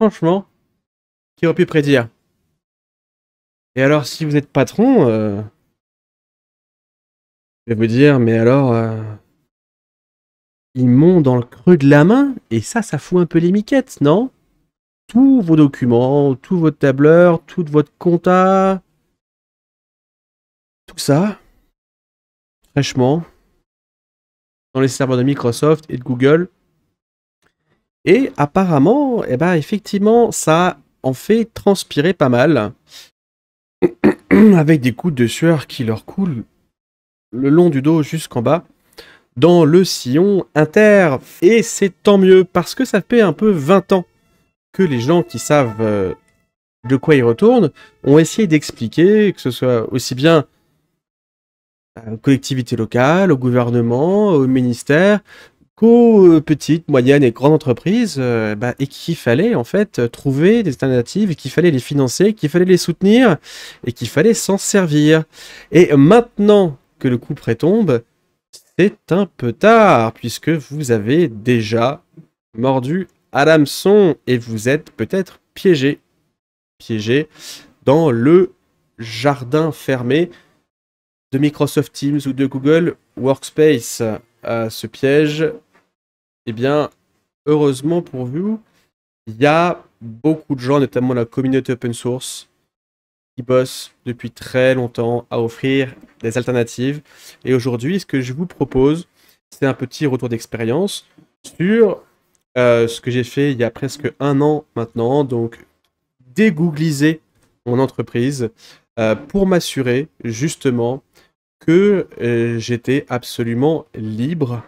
Franchement, qui aurait pu prédire? Et alors, si vous êtes patron, je vais vous dire, mais alors, ils m'ont dans le creux de la main, et ça fout un peu les miquettes, non? Tous vos documents, tout votre tableur, toute votre compta, tout ça, fraîchement, dans les serveurs de Microsoft et de Google. Et apparemment, eh ben, effectivement, ça en fait transpirer pas mal, avec des gouttes de sueur qui leur coulent le long du dos jusqu'en bas, dans le sillon inter. Et c'est tant mieux, parce que ça fait un peu 20 ans que les gens qui savent de quoi ils retournent ont essayé d'expliquer, que ce soit aussi bien aux collectivités locales, au gouvernement, au ministère, qu'aux petites, moyennes et grandes entreprises, et qu'il fallait en fait trouver des alternatives, qu'il fallait les financer, qu'il fallait les soutenir et qu'il fallait s'en servir. Et maintenant que le coup près tombe, c'est un peu tard puisque vous avez déjà mordu à l'hameçon et vous êtes peut-être piégé dans le jardin fermé de Microsoft Teams ou de Google Workspace. Ce piège, eh bien, heureusement pour vous, il y a beaucoup de gens, notamment la communauté open source, qui bossent depuis très longtemps à offrir des alternatives. Et aujourd'hui, ce que je vous propose, c'est un petit retour d'expérience sur ce que j'ai fait il y a presque un an maintenant, donc dégoogliser mon entreprise pour m'assurer justement que j'étais absolument libre.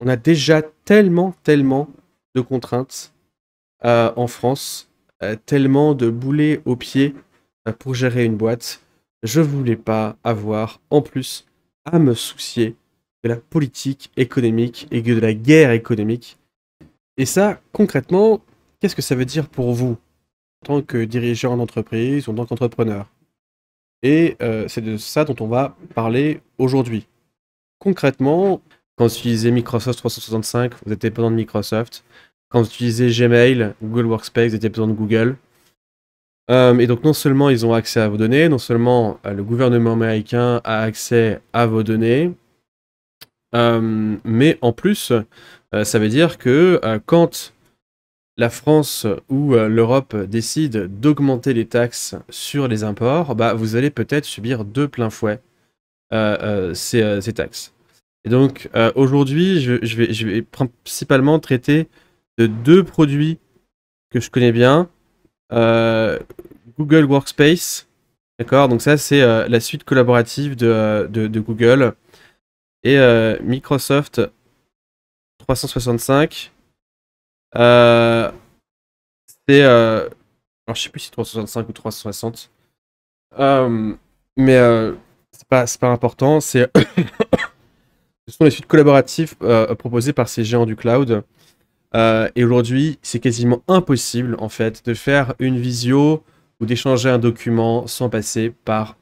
On a déjà tellement de contraintes en France, tellement de boulets aux pieds pour gérer une boîte. Je voulais pas avoir en plus à me soucier de la politique économique et de la guerre économique. Et ça, concrètement, qu'est-ce que ça veut dire pour vous en tant que dirigeant d'entreprise ou en tant qu'entrepreneur? Et c'est de ça dont on va parler aujourd'hui. Concrètement, quand vous utilisez Microsoft 365, vous êtes dépendant de Microsoft. Quand vous utilisez Gmail, Google Workspace, vous êtes dépendant de Google. Et donc non seulement ils ont accès à vos données, non seulement le gouvernement américain a accès à vos données, mais en plus, ça veut dire que quand la France ou l'Europe décide d'augmenter les taxes sur les imports, vous allez peut-être subir de plein fouet ces taxes. Et donc aujourd'hui, je vais principalement traiter de deux produits que je connais bien. Google Workspace, d'accord? Donc ça, c'est la suite collaborative de Google. Et Microsoft 365, c'est... alors, je sais plus si 365 ou 360. Mais c'est pas important. Ce sont les suites collaboratives proposées par ces géants du cloud. Et aujourd'hui, c'est quasiment impossible, en fait, de faire une visio ou d'échanger un document sans passer par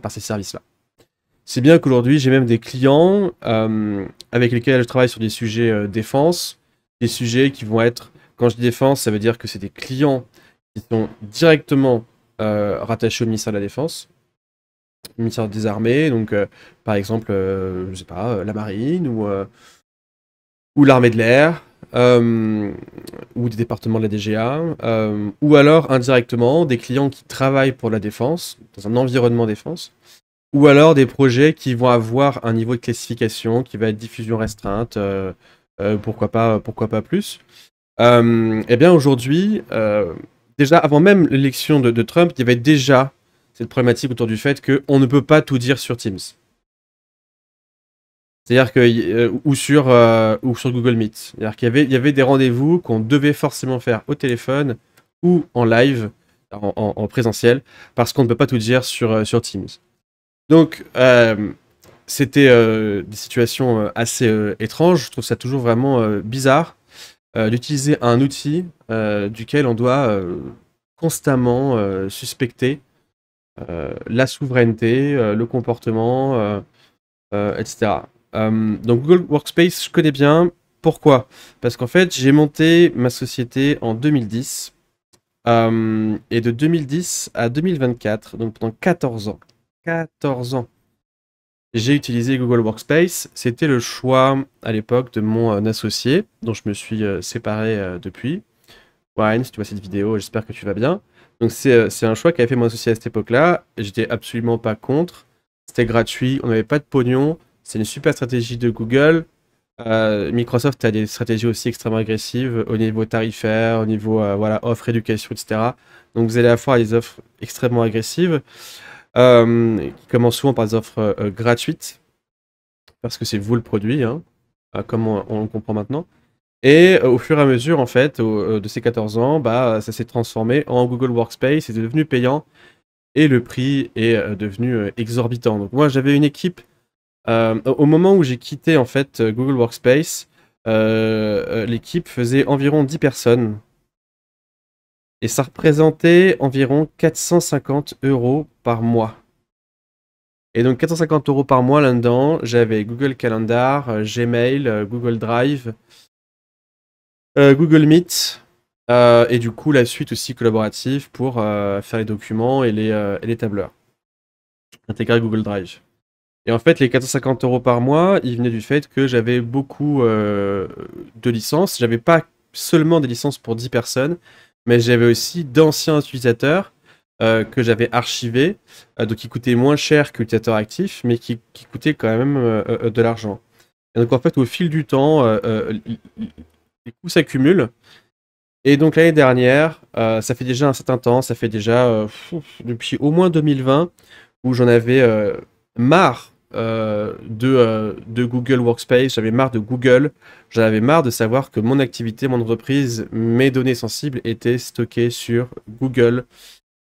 ces services-là. C'est bien qu'aujourd'hui, j'ai même des clients avec lesquels je travaille sur des sujets défense, des sujets qui vont être, quand je dis défense, ça veut dire que c'est des clients qui sont directement rattachés au ministère de la Défense, au ministère des Armées, donc par exemple, je sais pas, la marine ou l'armée de l'air, ou des départements de la DGA, ou alors indirectement des clients qui travaillent pour la défense, dans un environnement défense, ou alors des projets qui vont avoir un niveau de classification qui va être diffusion restreinte, pourquoi pas plus. Eh bien aujourd'hui, déjà avant même l'élection de Trump, il y avait déjà cette problématique autour du fait qu'on ne peut pas tout dire sur Teams. C'est-à-dire que ou sur Google Meet. C'est-à-dire qu'il y avait des rendez-vous qu'on devait forcément faire au téléphone ou en live, en présentiel, parce qu'on ne peut pas tout dire sur Teams. Donc c'était des situations assez étranges. Je trouve ça toujours vraiment bizarre d'utiliser un outil duquel on doit constamment suspecter la souveraineté, le comportement, etc. Donc Google Workspace, je connais bien. Pourquoi? Parce qu'en fait, j'ai monté ma société en 2010. Et de 2010 à 2024, donc pendant 14 ans. 14 ans. J'ai utilisé Google Workspace. C'était le choix à l'époque de mon associé, dont je me suis séparé depuis. Warren, si tu vois cette vidéo, j'espère que tu vas bien. Donc c'est un choix qu'avait fait mon associé à cette époque-là. J'étais absolument pas contre. C'était gratuit, on n'avait pas de pognon. C'est une super stratégie de Google. Microsoft a des stratégies aussi extrêmement agressives au niveau tarifaire, au niveau voilà, offre, éducation, etc. Donc vous allez avoir des offres extrêmement agressives qui commencent souvent par des offres gratuites parce que c'est vous le produit, hein, comme on le comprend maintenant. Et au fur et à mesure, en fait, de ces 14 ans, bah, ça s'est transformé en Google Workspace, c'est devenu payant et le prix est devenu exorbitant. Donc moi, j'avais une équipe au moment où j'ai quitté en fait Google Workspace, l'équipe faisait environ 10 personnes et ça représentait environ 450 € par mois. Et donc 450 € par mois là-dedans, j'avais Google Calendar, Gmail, Google Drive, Google Meet, et du coup la suite aussi collaborative pour faire les documents et les tableurs. Intégrer Google Drive. Et en fait, les 450 € par mois, ils venaient du fait que j'avais beaucoup de licences. J'avais pas seulement des licences pour 10 personnes, mais j'avais aussi d'anciens utilisateurs que j'avais archivés, donc qui coûtaient moins cher que l'utilisateur actif, mais qui coûtaient quand même de l'argent. Et donc en fait, au fil du temps, les coûts s'accumulent. Et donc l'année dernière, ça fait déjà un certain temps, ça fait déjà depuis au moins 2020, où j'en avais marre de Google Workspace, j'avais marre de Google, j'en avais marre de savoir que mon activité, mon entreprise, mes données sensibles étaient stockées sur Google.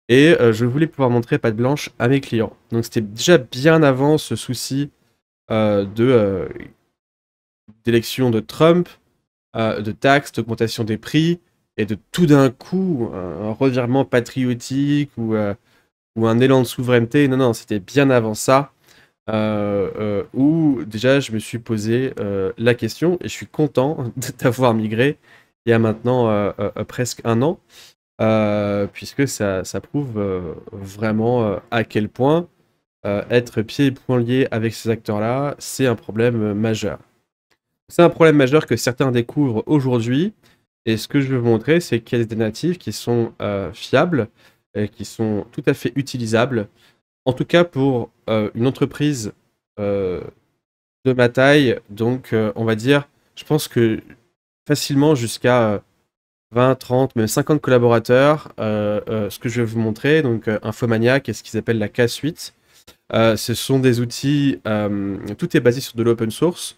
Et je voulais pouvoir montrer patte blanche à mes clients. Donc c'était déjà bien avant ce souci d'élection de Trump, de taxes, d'augmentation des prix, et de tout d'un coup, un revirement patriotique ou un élan de souveraineté. Non, non, c'était bien avant ça, où déjà je me suis posé la question, et je suis content d'avoir migré il y a maintenant presque un an, puisque ça prouve vraiment à quel point être pieds et poings liés avec ces acteurs-là, c'est un problème majeur. C'est un problème majeur que certains découvrent aujourd'hui. Et ce que je veux vous montrer, c'est qu'il y a des alternatives qui sont fiables et qui sont tout à fait utilisables. En tout cas pour une entreprise de ma taille. Donc on va dire, je pense que facilement jusqu'à 20, 30, même 50 collaborateurs. Ce que je vais vous montrer, donc Infomaniac et ce qu'ils appellent la K-Suite. Ce sont des outils, tout est basé sur de l'open source.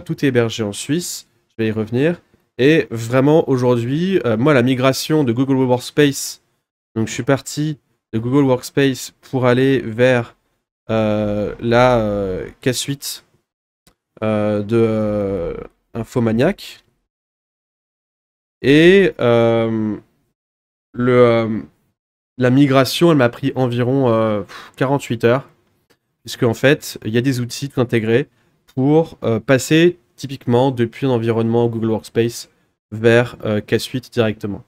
Tout est hébergé en Suisse, je vais y revenir. Et vraiment, aujourd'hui, moi, la migration de Google Workspace, donc je suis parti de Google Workspace pour aller vers la K-Suite de Infomaniac. Et la migration, elle m'a pris environ 48 heures. Puisque en fait, il y a des outils tout intégrés pour passer typiquement depuis un environnement Google Workspace vers K-Suite directement.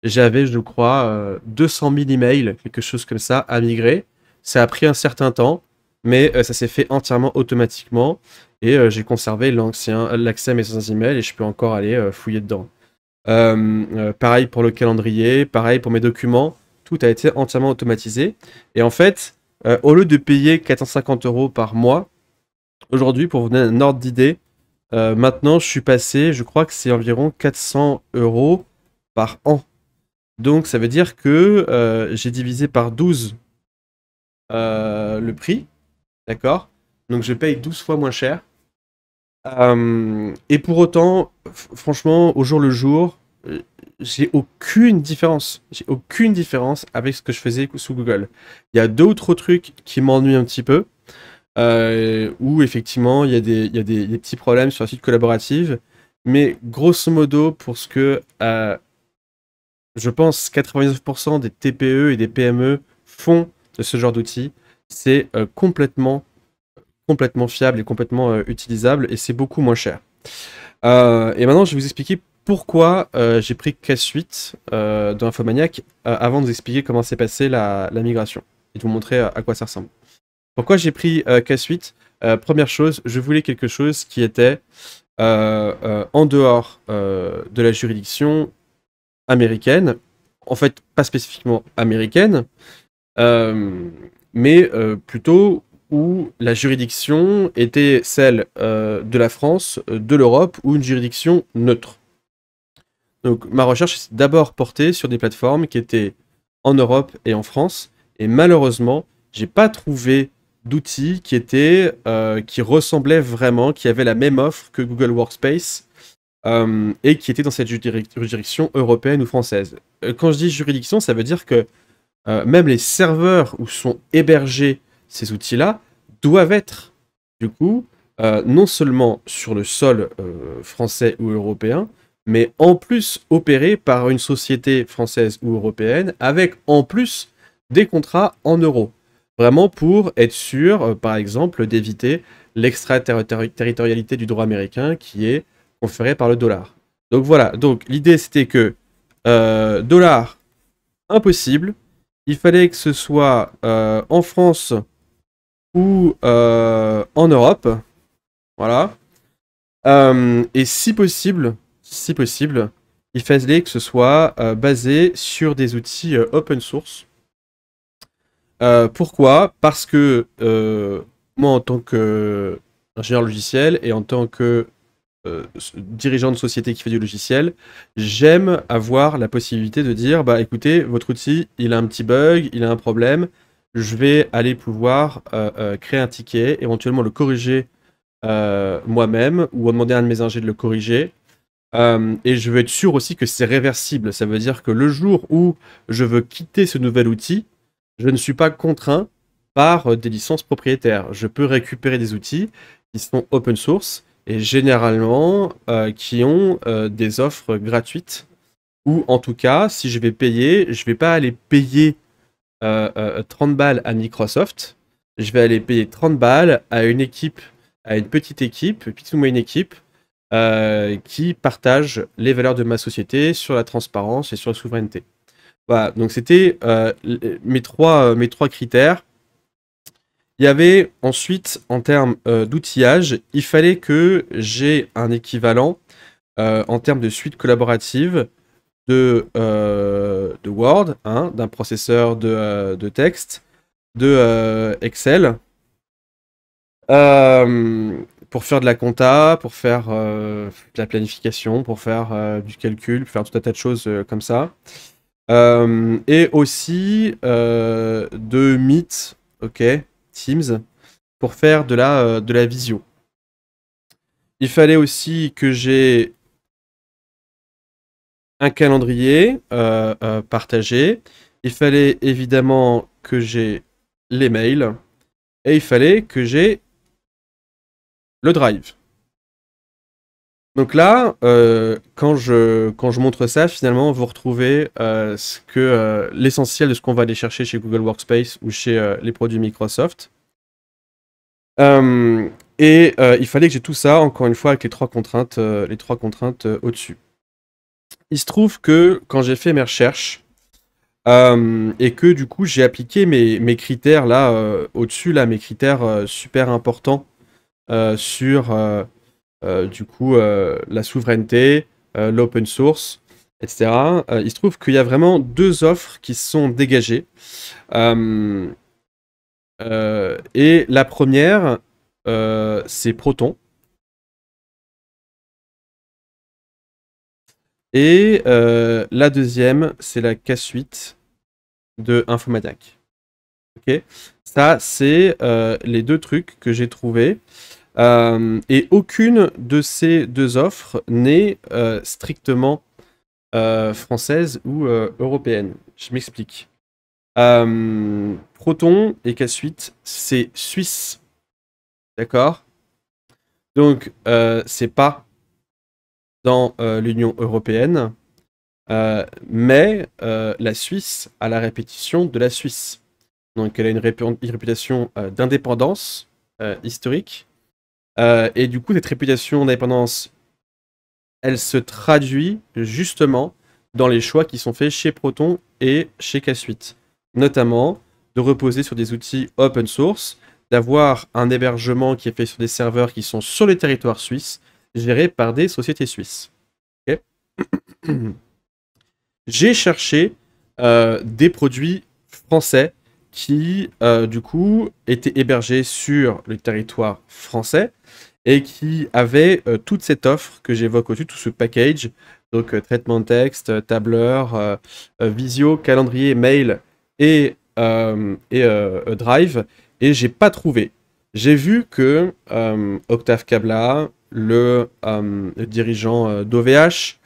J'avais, je crois, 200 000 emails, quelque chose comme ça, à migrer. Ça a pris un certain temps, mais ça s'est fait entièrement automatiquement. Et j'ai conservé l'accès à mes anciens emails et je peux encore aller fouiller dedans. Pareil pour le calendrier, pareil pour mes documents. Tout a été entièrement automatisé. Et en fait, au lieu de payer 450 € par mois, aujourd'hui, pour vous donner un ordre d'idée, maintenant je suis passé, je crois que c'est environ 400 € par an. Donc ça veut dire que j'ai divisé par 12 le prix, d'accord? Donc je paye 12 fois moins cher. Et pour autant, franchement, au jour le jour, j'ai aucune différence. J'ai aucune différence avec ce que je faisais sous Google. Il y a deux ou trois trucs qui m'ennuient un petit peu. Où effectivement il y a des petits problèmes sur la suite collaborative. Mais grosso modo, pour ce que je pense 99% des TPE et des PME font de ce genre d'outils, c'est complètement fiable et complètement utilisable et c'est beaucoup moins cher. Et maintenant, je vais vous expliquer pourquoi j'ai pris K-Suite dans Infomaniac avant de vous expliquer comment s'est passée la migration et de vous montrer à quoi ça ressemble. Pourquoi j'ai pris K-Suite? Première chose, je voulais quelque chose qui était en dehors de la juridiction américaine, en fait pas spécifiquement américaine, mais plutôt où la juridiction était celle de la France, de l'Europe, ou une juridiction neutre. Donc ma recherche s'est d'abord portée sur des plateformes qui étaient en Europe et en France, et malheureusement, j'ai pas trouvé d'outils qui ressemblaient vraiment, qui avaient la même offre que Google Workspace, et qui étaient dans cette juridiction européenne ou française. Quand je dis juridiction, ça veut dire que même les serveurs où sont hébergés ces outils-là doivent être, du coup, non seulement sur le sol français ou européen, mais en plus opérés par une société française ou européenne, avec en plus des contrats en euros. Vraiment pour être sûr, par exemple, d'éviter l'extraterritorialité du droit américain qui est conféré par le dollar. Donc voilà, donc l'idée c'était que dollar, impossible. Il fallait que ce soit en France ou en Europe. Voilà. Et si possible, il fallait que ce soit basé sur des outils open source. Pourquoi? Parce que moi, en tant qu'ingénieur logiciel et en tant que dirigeant de société qui fait du logiciel, j'aime avoir la possibilité de dire, bah écoutez, votre outil, il a un petit bug, il a un problème, je vais aller pouvoir créer un ticket, éventuellement le corriger moi-même, ou demander à un de mes ingés de le corriger. Et je veux être sûr aussi que c'est réversible. Ça veut dire que le jour où je veux quitter ce nouvel outil, je ne suis pas contraint par des licences propriétaires. Je peux récupérer des outils qui sont open source et généralement qui ont des offres gratuites. Ou en tout cas, si je vais payer, je ne vais pas aller payer 30 balles à Microsoft. Je vais aller payer 30 balles à une équipe, à une petite ou moyenne équipe, qui partage les valeurs de ma société sur la transparence et sur la souveraineté. Voilà, donc c'était mes trois critères. Il y avait ensuite, en termes d'outillage, il fallait que j'ai un équivalent en termes de suite collaborative de Word, hein, d'un processeur de texte, de Excel, pour faire de la compta, pour faire de la planification, pour faire du calcul, pour faire tout un tas de choses comme ça. Et aussi de Meet, ok, Teams, pour faire de la visio. Il fallait aussi que j'ai un calendrier partagé. Il fallait évidemment que j'ai les mails. Et il fallait que j'ai le drive. Donc là, quand je montre ça, finalement, vous retrouvez l'essentiel de ce qu'on va aller chercher chez Google Workspace ou chez les produits Microsoft. Il fallait que j'ai tout ça, encore une fois, avec les trois contraintes au-dessus. Il se trouve que quand j'ai fait mes recherches, et que du coup j'ai appliqué mes critères là au-dessus, là, mes critères super importants sur du coup la souveraineté, l'open source, etc. Il se trouve qu'il y a vraiment deux offres qui se sont dégagées. Et la première, c'est Proton. Et la deuxième, c'est la K-Suite de Infomaniac. Ok, ça, c'est les deux trucs que j'ai trouvés. Et aucune de ces deux offres n'est strictement française ou européenne. Je m'explique. Proton et K-Suite, c'est suisse. D'accord? Donc, c'est pas dans l'Union européenne, mais la Suisse a la répétition de la Suisse. Donc, elle a une réputation d'indépendance historique. Et du coup, cette réputation d'indépendance elle se traduit justement dans les choix qui sont faits chez Proton et chez K-Suite. Notamment de reposer sur des outils open source, d'avoir un hébergement qui est fait sur des serveurs qui sont sur le territoire suisse, gérés par des sociétés suisses. Okay. J'ai cherché des produits français qui, du coup, étaient hébergés sur le territoire français et qui avaient toute cette offre que j'évoque au-dessus, tout ce package, donc traitement de texte, tableur, visio, calendrier, mail et Drive, et j'ai pas trouvé. J'ai vu que Octave Kabla, le dirigeant d'OVH,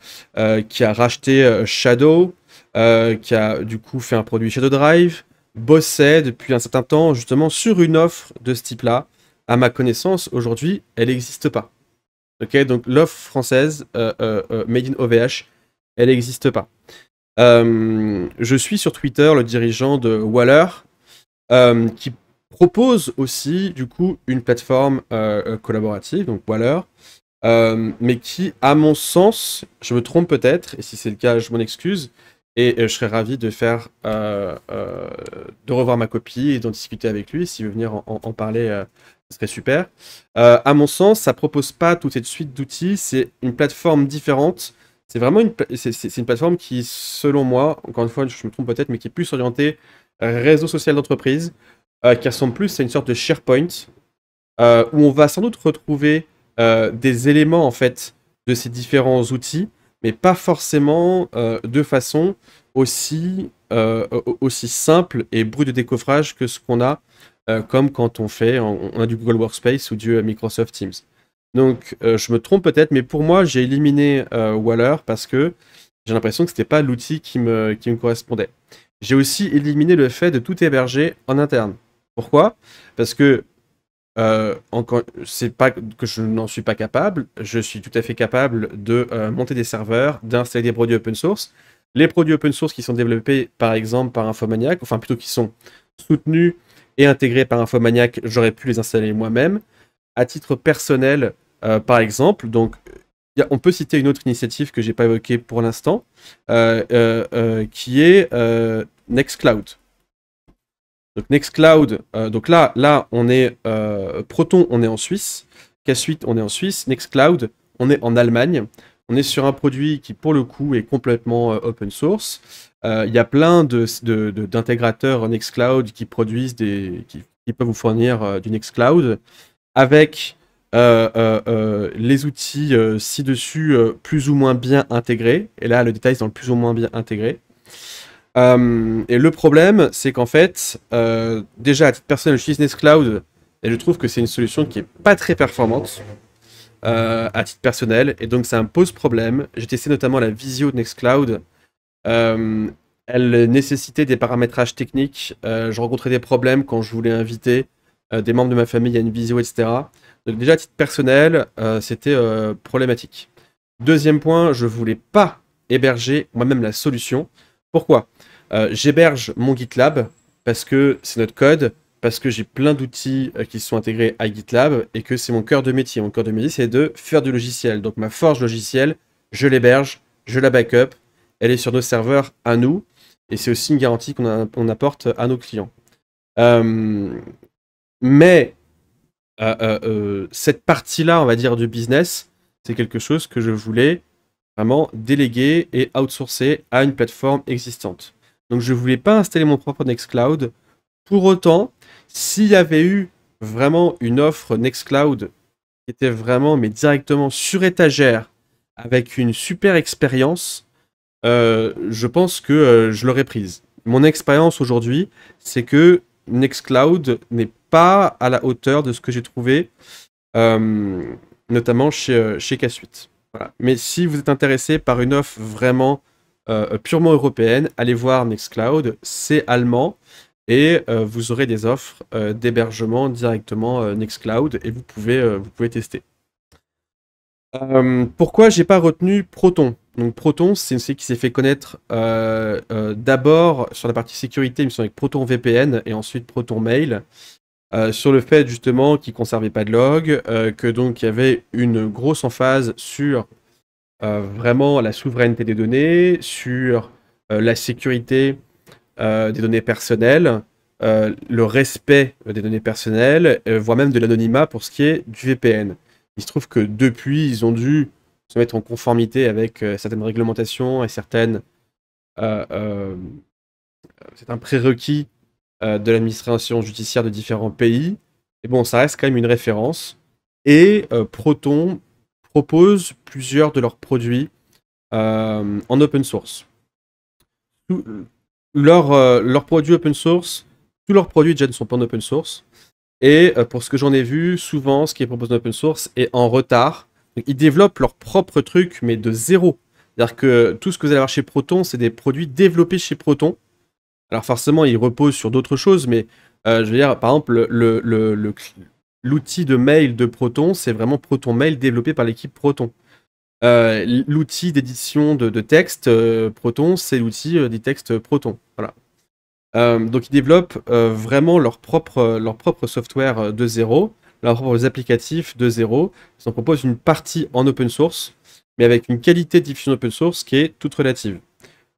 qui a racheté Shadow, qui a du coup fait un produit Shadow Drive, bossait depuis un certain temps justement sur une offre de ce type-là. À ma connaissance, aujourd'hui, elle n'existe pas. Ok, donc l'offre française Made in OVH, elle n'existe pas. Je suis sur Twitter le dirigeant de Waller, qui propose aussi du coup une plateforme collaborative, donc Waller, mais qui, à mon sens, je me trompe peut-être, et si c'est le cas, je m'en excuse, et je serais ravi de faire, de revoir ma copie et d'en discuter avec lui. S'il veut venir en parler, ce serait super. À mon sens, ça propose pas toute cette suite d'outils, c'est une plateforme différente. C'est vraiment c'est une plateforme qui, selon moi, encore une fois, je me trompe peut-être, mais qui est plus orientée réseau social d'entreprise, qui ressemble plus à une sorte de SharePoint, où on va sans doute retrouver des éléments en fait de ces différents outils, mais pas forcément de façon aussi simple et brute de décoffrage que ce qu'on a comme quand on a du Google Workspace ou du Microsoft Teams. Donc je me trompe peut-être, mais pour moi j'ai éliminé Waller parce que j'ai l'impression que c'était pas l'outil qui me correspondait. J'ai aussi éliminé le fait de tout héberger en interne. Pourquoi? Parce que c'est pas que je n'en suis pas capable, je suis tout à fait capable de monter des serveurs, d'installer des produits open source. Les produits open source qui sont développés par exemple par Infomaniac, enfin plutôt qui sont soutenus et intégrés par Infomaniac, j'aurais pu les installer moi-même. À titre personnel, par exemple, donc on peut citer une autre initiative que j'ai pas évoquée pour l'instant, qui est Nextcloud. Donc Nextcloud, donc là on est Proton, on est en Suisse, K-Suite, on est en Suisse, Nextcloud, on est en Allemagne. On est sur un produit qui pour le coup est complètement open source. Il y a plein d'intégrateurs Nextcloud qui produisent qui peuvent vous fournir du Nextcloud avec les outils ci-dessus plus ou moins bien intégrés. Et là le détail c'est dans le plus ou moins bien intégré. Et le problème, c'est qu'en fait, déjà à titre personnel, j'utilise Nextcloud et je trouve que c'est une solution qui est pas très performante à titre personnel, et donc ça me pose problème. J'ai testé notamment la visio de Nextcloud. Elle nécessitait des paramétrages techniques. Je rencontrais des problèmes quand je voulais inviter des membres de ma famille à une visio, etc. Donc déjà à titre personnel, c'était problématique. Deuxième point, je voulais pas héberger moi-même la solution. Pourquoi? J'héberge mon GitLab parce que c'est notre code, parce que j'ai plein d'outils qui sont intégrés à GitLab et que c'est mon cœur de métier. Mon cœur de métier, c'est de faire du logiciel. Donc ma forge logicielle, je l'héberge, je la backup, elle est sur nos serveurs à nous, et c'est aussi une garantie qu'on apporte à nos clients. Mais cette partie-là, on va dire, du business, c'est quelque chose que je voulais vraiment déléguer et outsourcer à une plateforme existante. Donc je ne voulais pas installer mon propre Nextcloud. Pour autant, s'il y avait eu vraiment une offre Nextcloud qui était vraiment, mais directement sur étagère, avec une super expérience, je pense que je l'aurais prise. Mon expérience aujourd'hui, c'est que Nextcloud n'est pas à la hauteur de ce que j'ai trouvé, notamment chez K-Suite. Voilà. Mais si vous êtes intéressé par une offre vraiment purement européenne, allez voir Nextcloud, c'est allemand, et vous aurez des offres d'hébergement directement Nextcloud, et vous pouvez tester. Pourquoi j'ai pas retenu Proton? Donc Proton, c'est une société qui s'est fait connaître d'abord sur la partie sécurité, il me semble, avec Proton VPN, et ensuite Proton Mail, sur le fait justement qu'ils ne conservaient pas de log, que donc il y avait une grosse emphase sur vraiment la souveraineté des données, sur la sécurité des données personnelles, le respect des données personnelles, voire même de l'anonymat pour ce qui est du VPN. Il se trouve que depuis, ils ont dû se mettre en conformité avec certaines réglementations et certains prérequis de l'administration judiciaire de différents pays. Et bon, ça reste quand même une référence. Et Proton propose plusieurs de leurs produits en open source. Leurs produits open source, tous leurs produits déjà ne sont pas en open source. Et pour ce que j'en ai vu, souvent, ce qui est proposé en open source est en retard. Donc, ils développent leur propre truc, mais de zéro. C'est-à-dire que tout ce que vous allez avoir chez Proton, c'est des produits développés chez Proton. Alors forcément, ils reposent sur d'autres choses, mais je veux dire, par exemple, l'outil de mail de Proton, c'est vraiment Proton Mail développé par l'équipe Proton. L'outil d'édition de texte Proton, c'est l'outil des textes Proton. Voilà. Donc ils développent vraiment leur propre software de zéro, leurs propres applicatifs de zéro. Ils en proposent une partie en open source, mais avec une qualité de diffusion open source qui est toute relative.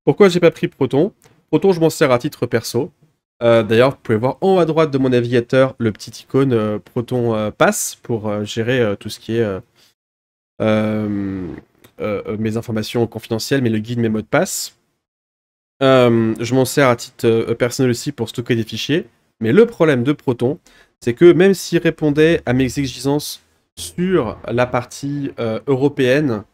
Pourquoi j'ai pas pris Proton? Proton, je m'en sers à titre perso. D'ailleurs, vous pouvez voir en haut à droite de mon navigateur le petit icône Proton Pass pour gérer tout ce qui est mes informations confidentielles, mais le guide, mes mots de passe. Je m'en sers à titre personnel aussi pour stocker des fichiers. Mais le problème de Proton, c'est que même s'il répondait à mes exigences sur la partie européenne,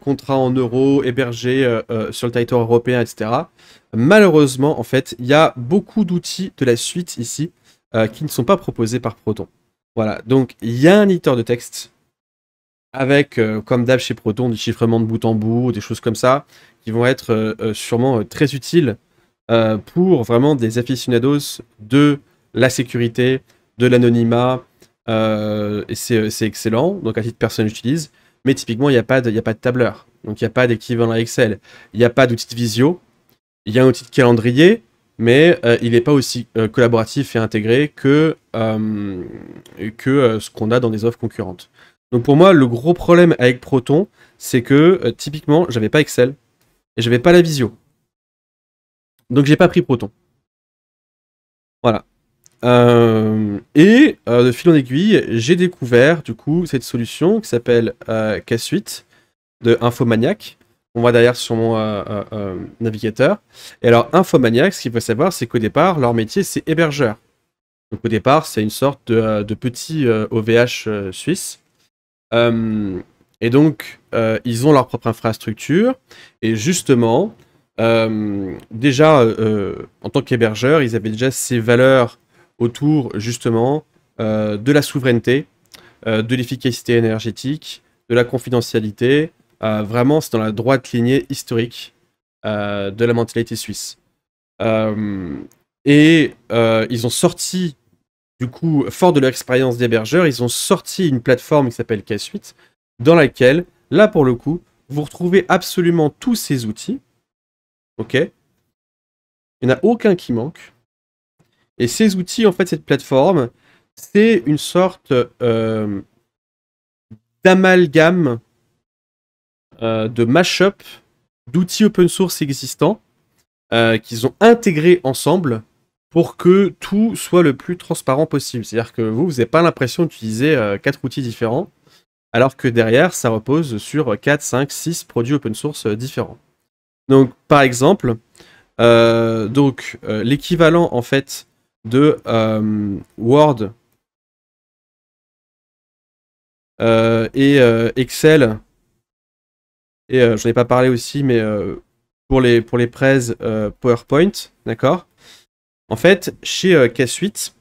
contrat en euros, hébergé sur le territoire européen, etc. Malheureusement, en fait, il y a beaucoup d'outils de la suite ici qui ne sont pas proposés par Proton. Voilà, donc il y a un éditeur de texte avec, comme d'hab chez Proton, du chiffrement de bout en bout, des choses comme ça, qui vont être sûrement très utiles pour vraiment des aficionados de la sécurité, de l'anonymat, et c'est excellent. Donc à titre personnel, j'utilise. Mais typiquement, il n'y a pas de tableur. Donc il n'y a pas d'équivalent à Excel. Il n'y a pas d'outil de visio. Il y a un outil de calendrier, mais il n'est pas aussi collaboratif et intégré que ce qu'on a dans des offres concurrentes. Donc pour moi, le gros problème avec Proton, c'est que typiquement, j'avais pas Excel et j'avais pas la visio. Donc j'ai pas pris Proton. Voilà. De fil en aiguille, j'ai découvert du coup cette solution qui s'appelle K-Suite de Infomaniac. On voit derrière sur mon navigateur. Et alors Infomaniac, ce qu'il faut savoir, c'est qu'au départ, leur métier c'est hébergeur. Donc au départ, c'est une sorte de petit OVH suisse. Et donc, ils ont leur propre infrastructure. Et justement, déjà, en tant qu'hébergeur, ils avaient déjà ces valeurs autour, justement, de la souveraineté, de l'efficacité énergétique, de la confidentialité. Vraiment, c'est dans la droite lignée historique de la mentalité suisse. Ils ont sorti, du coup, fort de leur expérience d'hébergeur, ils ont sorti une plateforme qui s'appelle K-Suite, dans laquelle, là pour le coup, vous retrouvez absolument tous ces outils. Ok? Il n'y en a aucun qui manque. Et ces outils, en fait, cette plateforme, c'est une sorte d'amalgame, de mash-up d'outils open source existants qu'ils ont intégrés ensemble pour que tout soit le plus transparent possible. C'est-à-dire que vous n'avez pas l'impression d'utiliser 4 outils différents, alors que derrière, ça repose sur 4, 5, 6 produits open source différents. Donc, par exemple, l'équivalent, en fait, de Word et Excel, et j'en ai pas parlé aussi, mais pour les prêts PowerPoint, d'accord? En fait, chez K-Suite,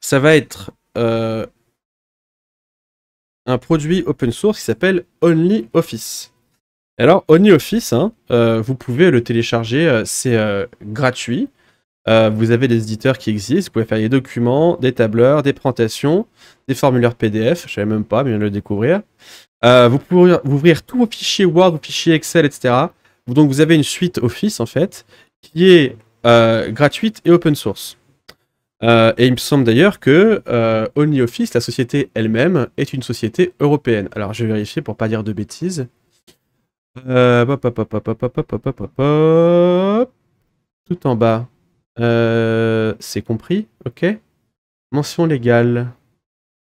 ça va être un produit open source qui s'appelle OnlyOffice. Alors, OnlyOffice, hein, vous pouvez le télécharger, c'est gratuit. Vous avez des éditeurs qui existent, vous pouvez faire des documents, des tableurs, des présentations, des formulaires PDF, je ne savais même pas, mais je viens de le découvrir. Vous pouvez ouvrir tous vos fichiers Word, vos fichiers Excel, etc. Donc vous avez une suite Office, en fait, qui est gratuite et open source. Et il me semble d'ailleurs que OnlyOffice, la société elle-même, est une société européenne. Alors je vais vérifier pour pas dire de bêtises. Hop. Tout en bas. C'est compris, ok. Mention légale.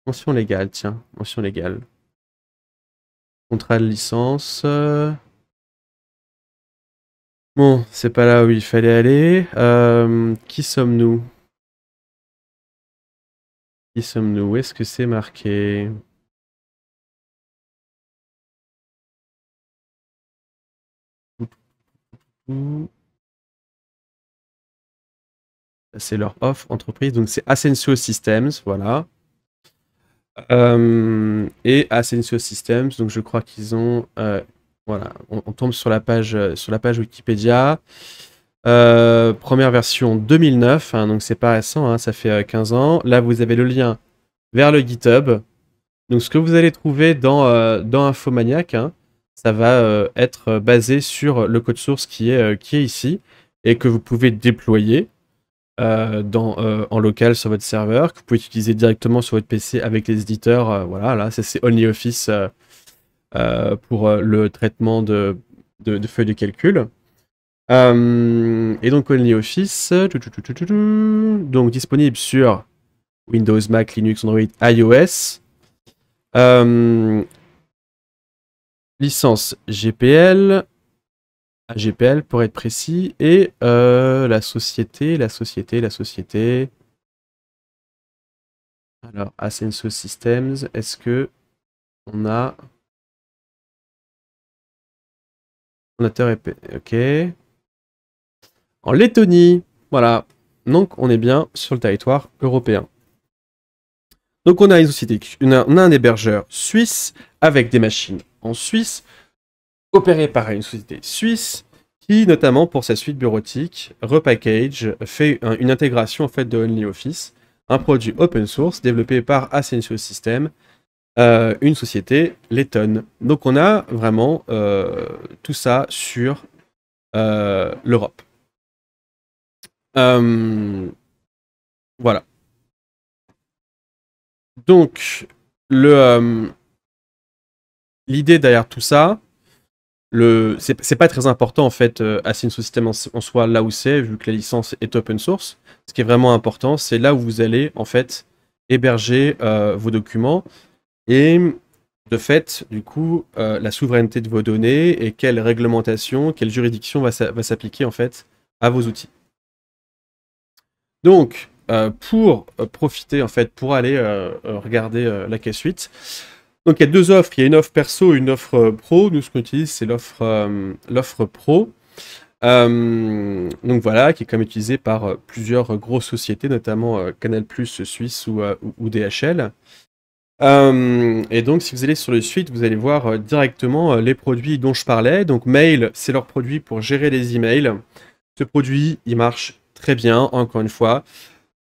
Mention légale, tiens. Mention légale. Contrat de licence. Bon, c'est pas là où il fallait aller. Qui sommes-nous? Qui sommes-nous? Où est-ce que c'est marqué? C'est leur offre entreprise. Donc c'est Ascensio Systems, voilà. Et Ascensio Systems, donc je crois qu'ils ont... voilà, on tombe sur la page Wikipédia. Première version 2009, hein, donc c'est pas récent, hein, ça fait 15 ans. Là, vous avez le lien vers le GitHub. Donc ce que vous allez trouver dans Infomaniac, hein, ça va être basé sur le code source qui est ici et que vous pouvez déployer en local sur votre serveur, que vous pouvez utiliser directement sur votre PC avec les éditeurs. Voilà, là, ça c'est OnlyOffice pour le traitement de feuilles de calcul. Et donc OnlyOffice, donc disponible sur Windows, Mac, Linux, Android, iOS. Licence GPL, AGPL pour être précis, et la société. Alors, Ascensio Systems, est-ce que on a... Fondateur EP, ok. En Lettonie, voilà. Donc, on est bien sur le territoire européen. Donc, on a une société, on a un hébergeur suisse avec des machines en Suisse, opéré par une société suisse qui, notamment pour sa suite bureautique, repackage, fait une intégration en fait de OnlyOffice, un produit open source développé par Ascensio Systems, une société lettonne. Donc on a vraiment tout ça sur l'Europe. Voilà. Donc l'idée derrière tout ça, c'est pas très important en fait Ascensio Systems en soi là où c'est, vu que la licence est open source. Ce qui est vraiment important, c'est là où vous allez en fait héberger vos documents et de fait, du coup, la souveraineté de vos données et quelle réglementation, quelle juridiction va s'appliquer en fait à vos outils. Donc, pour profiter en fait, pour aller regarder la caisse suite. Donc il y a deux offres, il y a une offre perso et une offre pro. Nous, ce qu'on utilise, c'est l'offre pro. Donc voilà, qui est quand même utilisée par plusieurs grosses sociétés, notamment Canal+, Suisse ou DHL. Et donc si vous allez sur le site, vous allez voir directement les produits dont je parlais. Donc Mail, c'est leur produit pour gérer les emails. Ce produit, il marche très bien, encore une fois.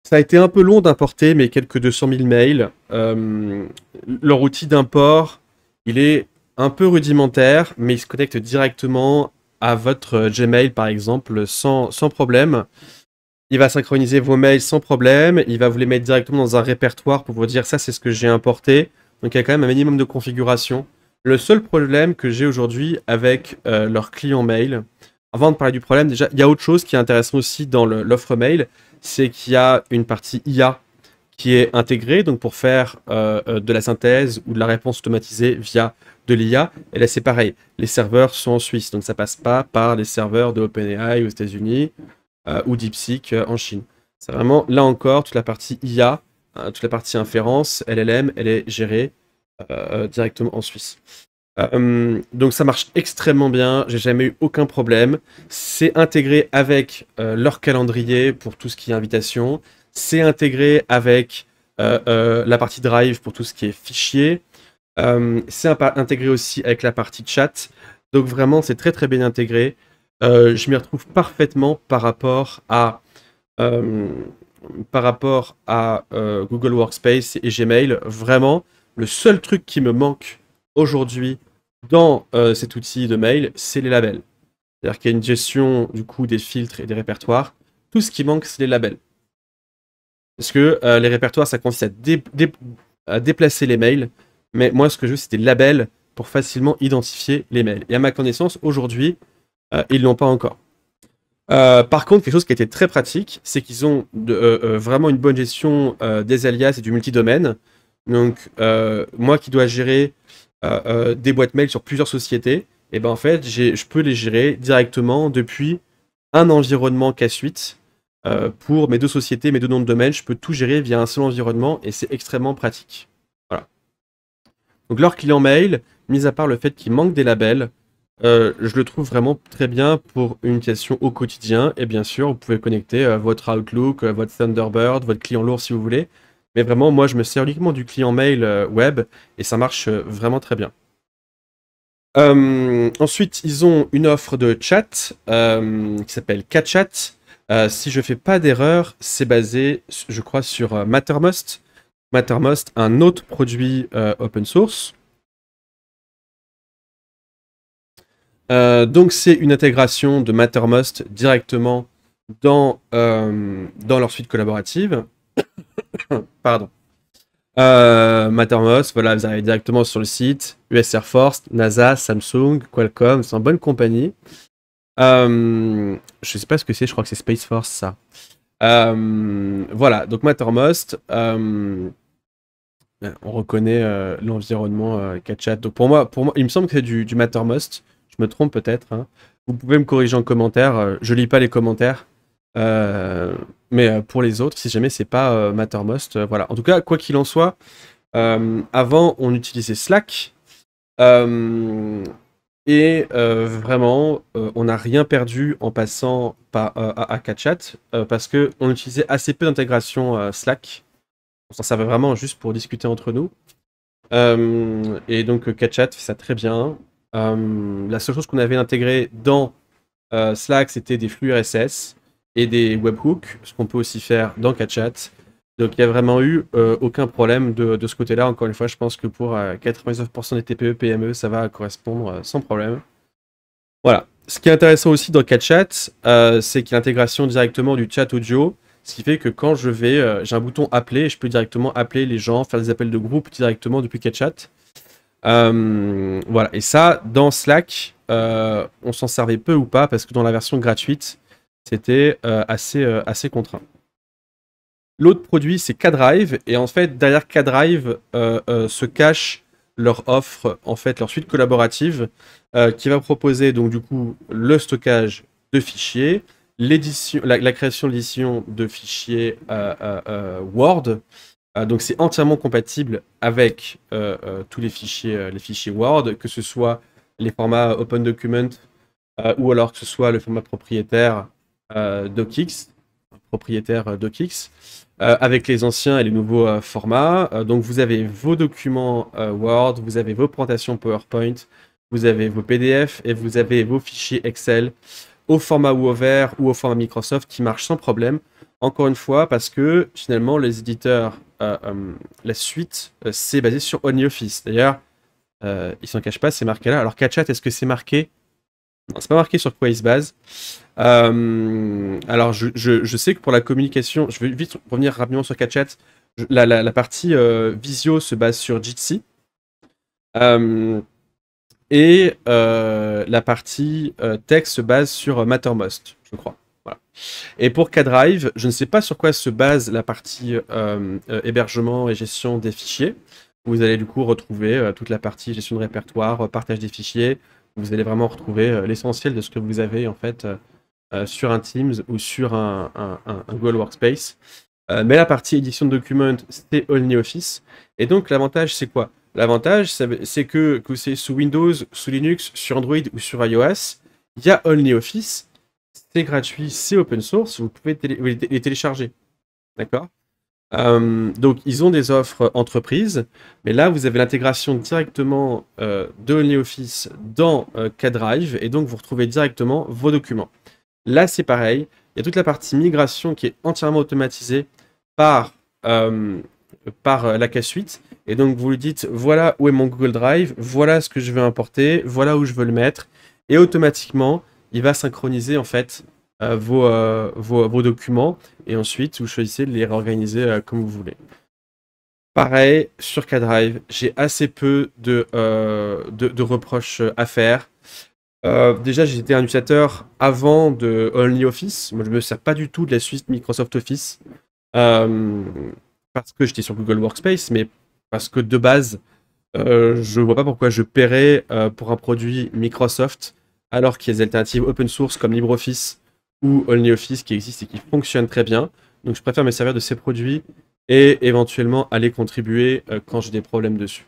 Ça a été un peu long d'importer, mais quelques 200 000 mails. Leur outil d'import, il est un peu rudimentaire, mais il se connecte directement à votre Gmail, par exemple, sans problème. Il va synchroniser vos mails sans problème. Il va vous les mettre directement dans un répertoire pour vous dire ça, c'est ce que j'ai importé. Donc il y a quand même un minimum de configuration. Le seul problème que j'ai aujourd'hui avec leur client mail, avant de parler du problème, déjà, il y a autre chose qui est intéressant aussi dans l'offre mail, c'est qu'il y a une partie IA qui est intégrée, donc pour faire de la synthèse ou de la réponse automatisée via de l'IA. Et là, c'est pareil, les serveurs sont en Suisse, donc ça passe pas par les serveurs de OpenAI aux États-Unis ou DeepSeek en Chine. C'est vraiment, là encore, toute la partie IA, toute la partie inférence, LLM, elle est gérée directement en Suisse. Donc ça marche extrêmement bien, j'ai jamais eu aucun problème. C'est intégré avec leur calendrier pour tout ce qui est invitation. C'est intégré avec la partie Drive pour tout ce qui est fichier. C'est intégré aussi avec la partie chat. Donc vraiment, c'est très très bien intégré. Je m'y retrouve parfaitement par rapport à Google Workspace et Gmail. Vraiment, le seul truc qui me manque aujourd'hui dans cet outil de mail, c'est les labels. C'est-à-dire qu'il y a une gestion du coup des filtres et des répertoires. Tout ce qui manque, c'est les labels. Parce que les répertoires, ça consiste à déplacer les mails. Mais moi, ce que je veux, c'est des labels pour facilement identifier les mails. Et à ma connaissance, aujourd'hui, ils ne l'ont pas encore. Par contre, quelque chose qui a été très pratique, c'est qu'ils ont vraiment une bonne gestion des alias et du multidomaine. Donc, moi qui dois gérer des boîtes mail sur plusieurs sociétés, et ben en fait, je peux les gérer directement depuis un environnement K-Suite. Pour mes deux sociétés, mes deux noms de domaine, je peux tout gérer via un seul environnement et c'est extrêmement pratique. Voilà. Donc leur client mail, mis à part le fait qu'il manque des labels, je le trouve vraiment très bien pour une utilisation au quotidien. Et bien sûr, vous pouvez connecter votre Outlook, votre Thunderbird, votre client lourd si vous voulez. Mais vraiment, moi, je me sers uniquement du client mail web et ça marche vraiment très bien. Ensuite, ils ont une offre de chat qui s'appelle KChat. Si je fais pas d'erreur, c'est basé, je crois, sur Mattermost. Mattermost, un autre produit open source. Donc c'est une intégration de Mattermost directement dans leur suite collaborative. Pardon. Mattermost, voilà, vous arrivez directement sur le site. US Air Force, NASA, Samsung, Qualcomm, c'est en bonne compagnie. Je sais pas ce que c'est, je crois que c'est Space Force ça. Voilà, donc Mattermost, on reconnaît l'environnement KChat. Donc pour moi, il me semble que c'est du Mattermost. Je me trompe peut-être. Hein. Vous pouvez me corriger en commentaire. Je lis pas les commentaires. Mais pour les autres, si jamais c'est pas Mattermost, voilà. En tout cas, quoi qu'il en soit, avant on utilisait Slack. Vraiment, on n'a rien perdu en passant à KChat parce qu'on utilisait assez peu d'intégration Slack. On s'en servait vraiment juste pour discuter entre nous. Et donc KChat fait ça très bien. La seule chose qu'on avait intégré dans Slack, c'était des flux RSS et des webhooks, ce qu'on peut aussi faire dans KChat. Donc il n'y a vraiment eu aucun problème de ce côté-là. Encore une fois, je pense que pour 99% des TPE, PME, ça va correspondre sans problème. Voilà. Ce qui est intéressant aussi dans KChat, c'est qu'il y a l'intégration directement du chat audio, ce qui fait que quand je vais, j'ai un bouton appeler, je peux directement appeler les gens, faire des appels de groupe directement depuis KChat. Voilà. Et ça, dans Slack, on s'en servait peu ou pas, parce que dans la version gratuite, c'était assez contraint. L'autre produit, c'est KDrive, et en fait, derrière KDrive se cache leur offre, en fait, leur suite collaborative, qui va proposer donc du coup le stockage de fichiers, la création de l'édition de fichiers Word. Donc c'est entièrement compatible avec tous les fichiers Word, que ce soit les formats Open Document ou alors que ce soit le format propriétaire DocX, avec les anciens et les nouveaux formats. Donc vous avez vos documents Word, vous avez vos présentations PowerPoint, vous avez vos PDF et vous avez vos fichiers Excel au format Word ou au format Microsoft qui marchent sans problème. Encore une fois, parce que finalement, les éditeurs, la suite, c'est basé sur OnlyOffice. D'ailleurs, ils s'en cachent pas, c'est marqué là. Alors, KChat, est-ce que c'est marqué? Non, c'est pas marqué sur quoi il se base. Alors, je sais que pour la communication, je vais vite revenir rapidement sur KChat. La partie visio se base sur Jitsi. Et la partie texte se base sur Mattermost, je crois. Voilà. Et pour KDrive, je ne sais pas sur quoi se base la partie hébergement et gestion des fichiers. Vous allez du coup retrouver toute la partie gestion de répertoire, partage des fichiers. Vous allez vraiment retrouver l'essentiel de ce que vous avez en fait sur un Teams ou sur un Google Workspace. Mais la partie édition de documents, c'est OnlyOffice. Et donc l'avantage, c'est quoi? L'avantage, c'est que c'est sous Windows, sous Linux, sur Android ou sur iOS, il y a OnlyOffice. C'est gratuit, c'est open source, vous pouvez les télécharger. D'accord? Donc, ils ont des offres entreprises, mais là, vous avez l'intégration directement de OnlyOffice dans KDrive, et donc vous retrouvez directement vos documents. Là, c'est pareil, il y a toute la partie migration qui est entièrement automatisée par la K-Suite, et donc vous lui dites, voilà où est mon Google Drive, voilà ce que je veux importer, voilà où je veux le mettre, et automatiquement, il va synchroniser en fait vos documents et ensuite vous choisissez de les réorganiser comme vous voulez. Pareil, sur K-Drive, j'ai assez peu de reproches à faire. Déjà, j'étais un utilisateur avant de OnlyOffice. Moi, je me sers pas du tout de la suite Microsoft Office euh, parce que j'étais sur Google Workspace, mais parce que de base, je vois pas pourquoi je paierais pour un produit Microsoft alors qu'il y a des alternatives open source comme LibreOffice ou OnlyOffice qui existent et qui fonctionnent très bien. Donc, je préfère me servir de ces produits et éventuellement aller contribuer quand j'ai des problèmes dessus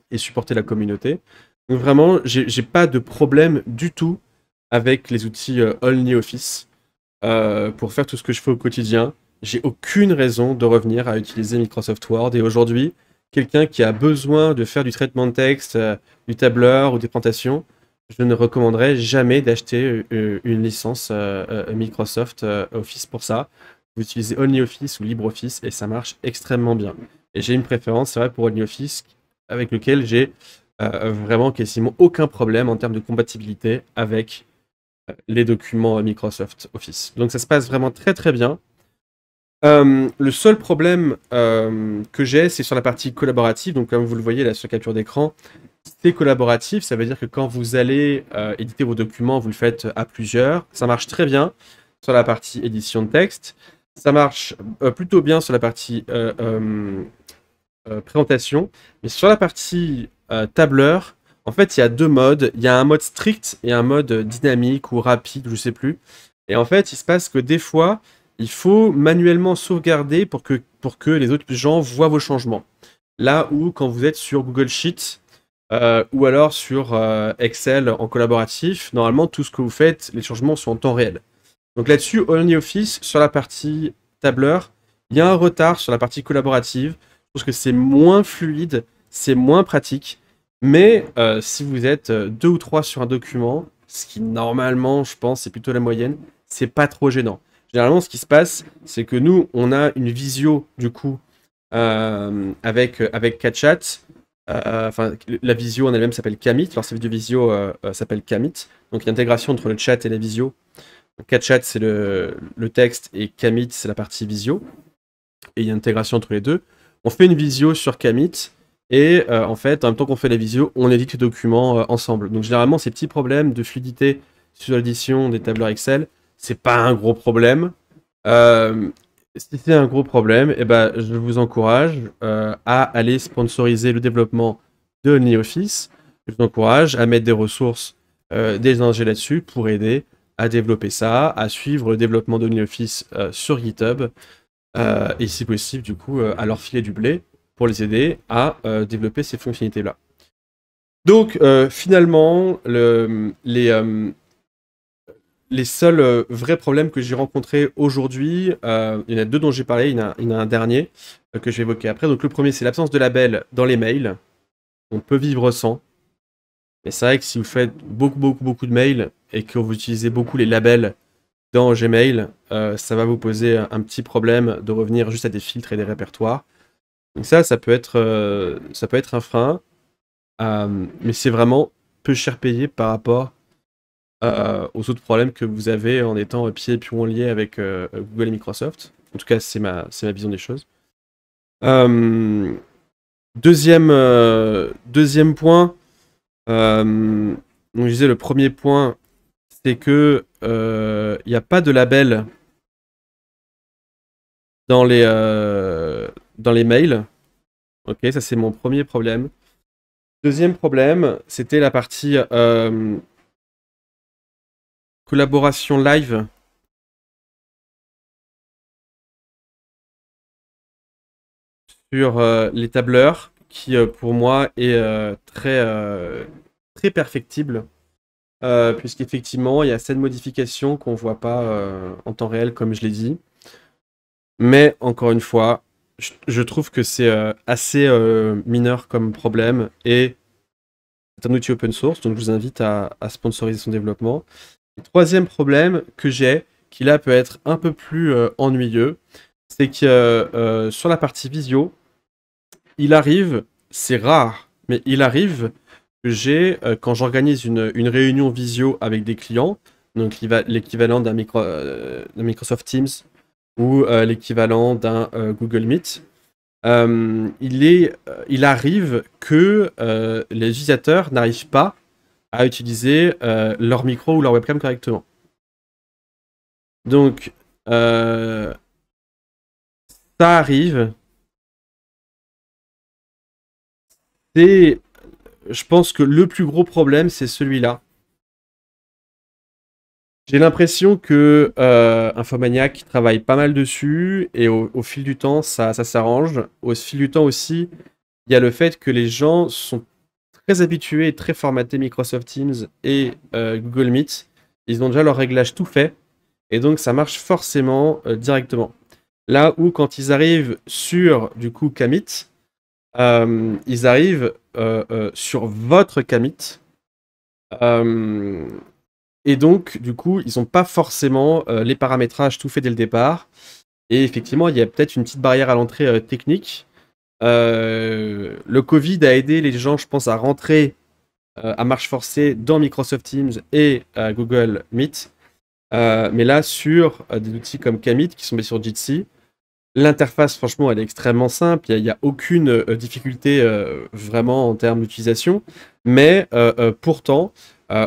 et supporter la communauté. Donc vraiment, j'ai pas de problème du tout avec les outils OnlyOffice pour faire tout ce que je fais au quotidien. J'ai aucune raison de revenir à utiliser Microsoft Word. Et aujourd'hui, quelqu'un qui a besoin de faire du traitement de texte, du tableur ou des présentations, je ne recommanderais jamais d'acheter une licence Microsoft Office pour ça. Vous utilisez OnlyOffice ou LibreOffice et ça marche extrêmement bien. Et j'ai une préférence, c'est vrai, pour OnlyOffice avec lequel j'ai vraiment quasiment aucun problème en termes de compatibilité avec les documents Microsoft Office. Donc ça se passe vraiment très très bien. Le seul problème que j'ai, c'est sur la partie collaborative. Donc comme vous le voyez là sur capture d'écran, c'est collaboratif. Ça veut dire que quand vous allez éditer vos documents, vous le faites à plusieurs. Ça marche très bien sur la partie édition de texte. Ça marche plutôt bien sur la partie présentation. Mais sur la partie tableur, en fait, il y a deux modes. Il y a un mode strict et un mode dynamique ou rapide, je sais plus. Et en fait, il se passe que des fois, il faut manuellement sauvegarder pour que les autres gens voient vos changements. Là où, quand vous êtes sur Google Sheets ou alors sur Excel en collaboratif, normalement, tout ce que vous faites, les changements sont en temps réel. Donc là-dessus, OnlyOffice, sur la partie tableur, il y a un retard sur la partie collaborative. Je pense que c'est moins fluide, c'est moins pratique. Mais si vous êtes deux ou trois sur un document, ce qui normalement, je pense, c'est plutôt la moyenne, c'est pas trop gênant. Généralement, ce qui se passe, c'est que nous, on a une visio, du coup, avec KatChat. Enfin, la visio en elle-même s'appelle Kamit. Alors, cette vidéo visio s'appelle Kamit. Donc, il y a une intégration entre le chat et la visio. KatChat, c'est le texte et Kamit, c'est la partie visio. Et il y a une intégration entre les deux. On fait une visio sur Kamit et en fait, en même temps qu'on fait la visio, on édite les documents ensemble. Donc généralement, ces petits problèmes de fluidité sur l'édition des tableurs Excel, c'est pas un gros problème. Si c'est un gros problème, eh ben, je vous encourage à aller sponsoriser le développement de OnlyOffice. Je vous encourage à mettre des ressources, des ingés là-dessus pour aider à développer ça, à suivre le développement d'OnlyOffice sur GitHub et si possible, du coup, à leur filer du blé pour les aider à développer ces fonctionnalités-là. Donc, finalement, les seuls vrais problèmes que j'ai rencontrés aujourd'hui, il y en a deux dont j'ai parlé, il y en a un dernier que je vais évoquer après. Donc, le premier, c'est l'absence de label dans les mails. On peut vivre sans. Mais c'est vrai que si vous faites beaucoup de mails et que vous utilisez beaucoup les labels dans Gmail, ça va vous poser un petit problème de revenir juste à des filtres et des répertoires. Donc ça peut être un frein, mais c'est vraiment peu cher payé par rapport aux autres problèmes que vous avez en étant pieds et poings liés avec Google et Microsoft. En tout cas, c'est ma vision des choses. Deuxième point, donc je disais le premier point, c'est que il n'y a pas de label dans les mails. Ok, ça c'est mon premier problème. Deuxième problème, c'était la partie collaboration live. Sur les tableurs, qui pour moi est très perfectible. Puisqu'effectivement, il y a cette modification qu'on voit pas en temps réel, comme je l'ai dit. Mais encore une fois, je trouve que c'est assez mineur comme problème et c'est un outil open source, donc je vous invite à sponsoriser son développement. Le troisième problème que j'ai, qui là peut être un peu plus ennuyeux, c'est que sur la partie visio, il arrive, c'est rare, mais il arrive que j'ai, quand j'organise une réunion visio avec des clients, donc l'équivalent d'un Microsoft Teams ou l'équivalent d'un Google Meet, il arrive que les utilisateurs n'arrivent pas à utiliser leur micro ou leur webcam correctement. Donc, ça arrive. Et je pense que le plus gros problème, c'est celui-là. J'ai l'impression que Infomaniac travaille pas mal dessus et au fil du temps, ça s'arrange. Au fil du temps aussi, il y a le fait que les gens sont très habitués et très formatés Microsoft Teams et Google Meet. Ils ont déjà leur réglage tout fait et donc ça marche forcément directement. Là où quand ils arrivent sur du coup Kamit, ils arrivent sur votre Kamit. Et donc, du coup, ils n'ont pas forcément les paramétrages tout fait dès le départ. Et effectivement, il y a peut-être une petite barrière à l'entrée technique. Le Covid a aidé les gens, je pense, à rentrer à marche forcée dans Microsoft Teams et Google Meet. Mais là, sur des outils comme Kamit qui sont mis sur Jitsi, l'interface, franchement, elle est extrêmement simple. Il n'y a aucune difficulté vraiment en termes d'utilisation. Mais pourtant,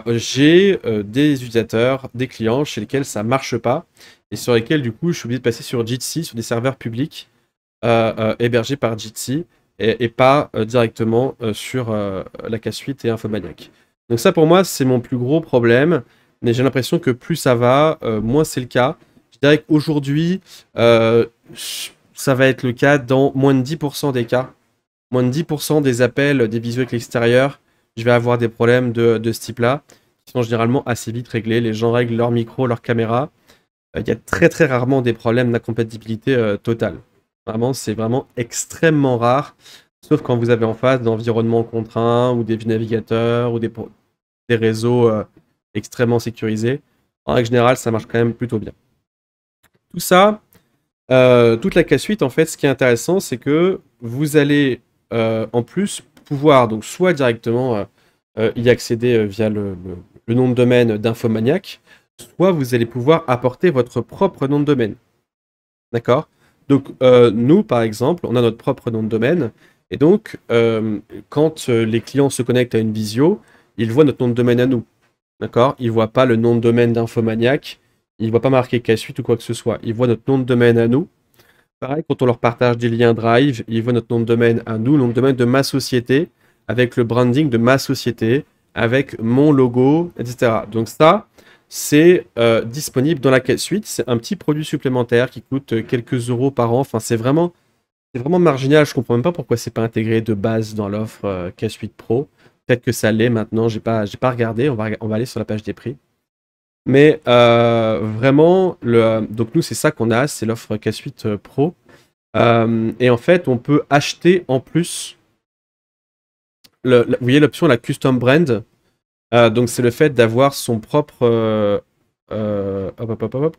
j'ai des utilisateurs, des clients chez lesquels ça ne marche pas et sur lesquels, du coup, je suis obligé de passer sur Jitsi, sur des serveurs publics hébergés par Jitsi et pas directement sur la K-Suite et Infomaniac. Donc ça, pour moi, c'est mon plus gros problème. Mais j'ai l'impression que plus ça va, moins c'est le cas. Je dirais qu'aujourd'hui, ça va être le cas dans moins de 10% des cas. Moins de 10% des appels, des visuels avec l'extérieur, je vais avoir des problèmes de ce type-là, qui sont généralement assez vite réglés. Les gens règlent leur micro, leur caméra. Il y a très très rarement des problèmes d'incompatibilité totale. Vraiment, c'est vraiment extrêmement rare, sauf quand vous avez en face d'environnements contraints ou des navigateurs ou des réseaux extrêmement sécurisés. En règle générale, ça marche quand même plutôt bien. Tout ça, toute la K-Suite, en fait, ce qui est intéressant, c'est que vous allez en plus pouvoir donc soit directement y accéder via le nom de domaine d'Infomaniac, soit vous allez pouvoir apporter votre propre nom de domaine. D'accord? Donc nous, par exemple, on a notre propre nom de domaine, et donc quand les clients se connectent à une visio, ils voient notre nom de domaine à nous. D'accord? Ils ne voient pas le nom de domaine d'Infomaniac, ils ne voient pas marqué K-Suite ou quoi que ce soit. Ils voient notre nom de domaine à nous. Pareil, quand on leur partage des liens Drive, ils voient notre nom de domaine à nous, le nom de domaine de ma société, avec le branding de ma société, avec mon logo, etc. Donc ça, c'est disponible dans la K-Suite. C'est un petit produit supplémentaire qui coûte quelques euros par an. Enfin, c'est vraiment marginal. Je comprends même pas pourquoi c'est pas intégré de base dans l'offre K-Suite Pro. Peut-être que ça l'est maintenant. J'ai pas regardé. On va aller sur la page des prix. Mais vraiment, donc nous, c'est ça qu'on a, c'est l'offre K-Suite Pro. Et en fait, on peut acheter en plus, vous voyez l'option, la Custom Brand. Donc c'est le fait d'avoir son propre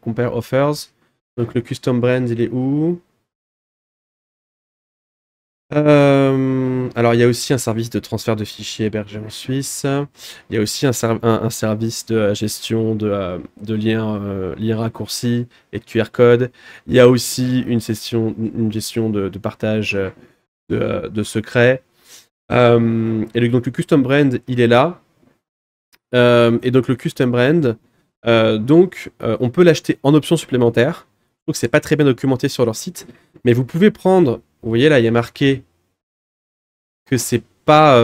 Compare Offers. Donc le Custom Brand, il est où? Alors, il y a aussi un service de transfert de fichiers hébergé en Suisse. Il y a aussi un service de gestion de liens raccourcis et de QR code. Il y a aussi une gestion de partage de secrets. Et donc, le Custom Brand, il est là. Et donc, le Custom Brand, on peut l'acheter en option supplémentaire. Donc, c'est pas très bien documenté sur leur site. Mais vous pouvez prendre, vous voyez là, il y a marqué que c'est pas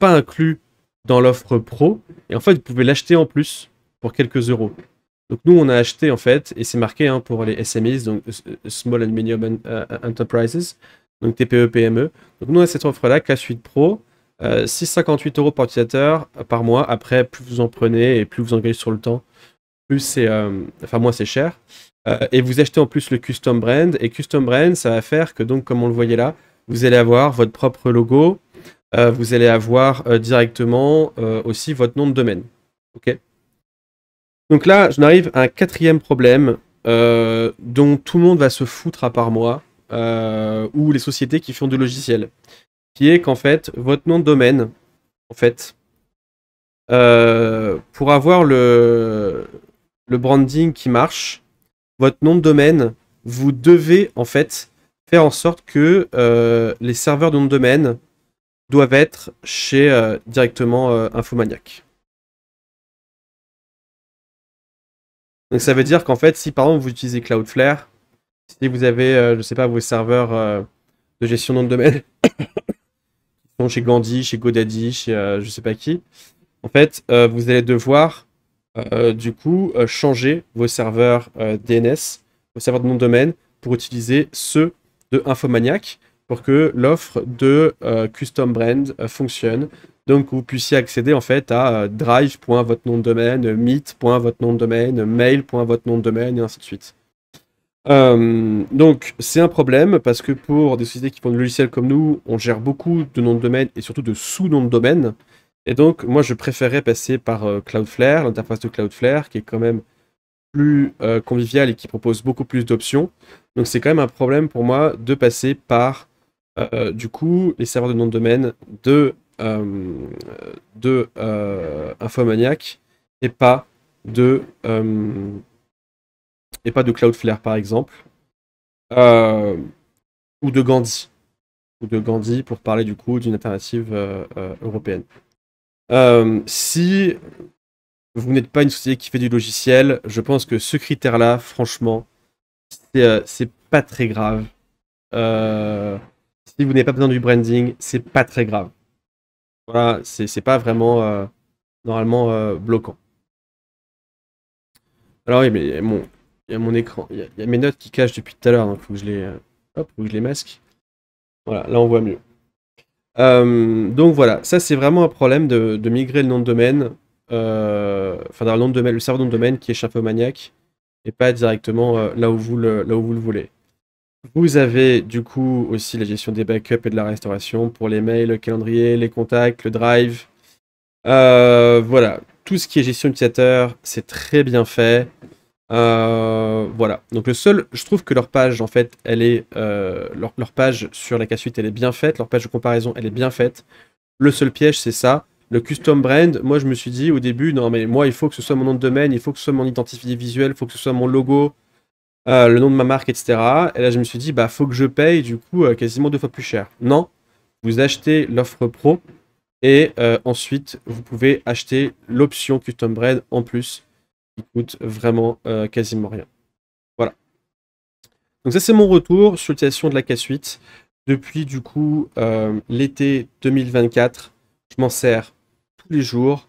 inclus dans l'offre pro. Et en fait, vous pouvez l'acheter en plus pour quelques euros. Donc nous, on a acheté en fait, et c'est marqué pour les SMEs, donc Small and Medium Enterprises, donc TPE, PME. Donc nous, on a cette offre-là, K-Suite Pro, 6,58 € par utilisateur par mois. Après, plus vous en prenez et plus vous engagez sur le temps, plus c'est, moins c'est cher. Et vous achetez en plus le Custom Brand. Et Custom Brand, ça va faire que donc, comme on le voyait là, vous allez avoir votre propre logo, vous allez avoir directement aussi votre nom de domaine. Ok. Donc là, j'en arrive à un quatrième problème dont tout le monde va se foutre à part moi, ou les sociétés qui font du logiciel, qui est qu'en fait, votre nom de domaine, en fait, pour avoir le branding qui marche, votre nom de domaine, vous devez en fait faire en sorte que les serveurs de nom de domaine doivent être chez directement Infomaniac. Donc ça veut dire qu'en fait, si par exemple vous utilisez Cloudflare, si vous avez, je sais pas, vos serveurs de gestion de nom de domaine qui sont chez Gandhi, chez GoDaddy, chez je sais pas qui, en fait, vous allez devoir du coup changer vos serveurs DNS, vos serveurs de nom de domaine, pour utiliser ceux de Infomaniac pour que l'offre de custom brand fonctionne. Donc vous puissiez accéder en fait à drive.votre nom de domaine, meet.votre nom de domaine, mail.votre nom de domaine et ainsi de suite. Donc c'est un problème parce que pour des sociétés qui font du logiciel comme nous, on gère beaucoup de noms de domaine et surtout de sous-noms de domaine. Et donc moi je préférais passer par Cloudflare, l'interface de Cloudflare qui est quand même plus conviviale et qui propose beaucoup plus d'options. Donc c'est quand même un problème pour moi de passer par du coup les serveurs de nom de domaine de Infomaniac et pas de Cloudflare par exemple. Euh, ou de Gandhi. Ou de Gandhi pour parler du coup d'une alternative européenne. Si vous n'êtes pas une société qui fait du logiciel, je pense que ce critère-là, franchement, c'est pas très grave. Si vous n'avez pas besoin du branding, c'est pas très grave. Voilà, c'est pas vraiment normalement bloquant. Alors oui, mais il y a mon écran, il y a mes notes qui cachent depuis tout à l'heure, donc faut que je les, faut que je les masque. Voilà, là on voit mieux. Donc voilà, ça c'est vraiment un problème de migrer le nom de domaine, enfin dans le nom de domaine, le serveur de nom de domaine qui est Infomaniac et pas directement là où vous le voulez. Vous avez du coup aussi la gestion des backups et de la restauration pour les mails, le calendrier, les contacts, le drive. Voilà, tout ce qui est gestion utilisateur, c'est très bien fait. Voilà, donc je trouve que leur page en fait, elle est, leur page sur la K-Suite, elle est bien faite, leur page de comparaison, elle est bien faite. Le seul piège, c'est ça. Le custom brand, moi je me suis dit au début, non mais moi il faut que ce soit mon nom de domaine, il faut que ce soit mon identifiant visuel, il faut que ce soit mon logo, le nom de ma marque, etc. Et là je me suis dit, bah faut que je paye du coup quasiment 2 fois plus cher. Non, vous achetez l'offre pro et ensuite vous pouvez acheter l'option custom brand en plus qui coûte vraiment quasiment rien. Voilà. Donc ça c'est mon retour sur l'utilisation de la K-Suite. Depuis du coup l'été 2024, je m'en sers tous les jours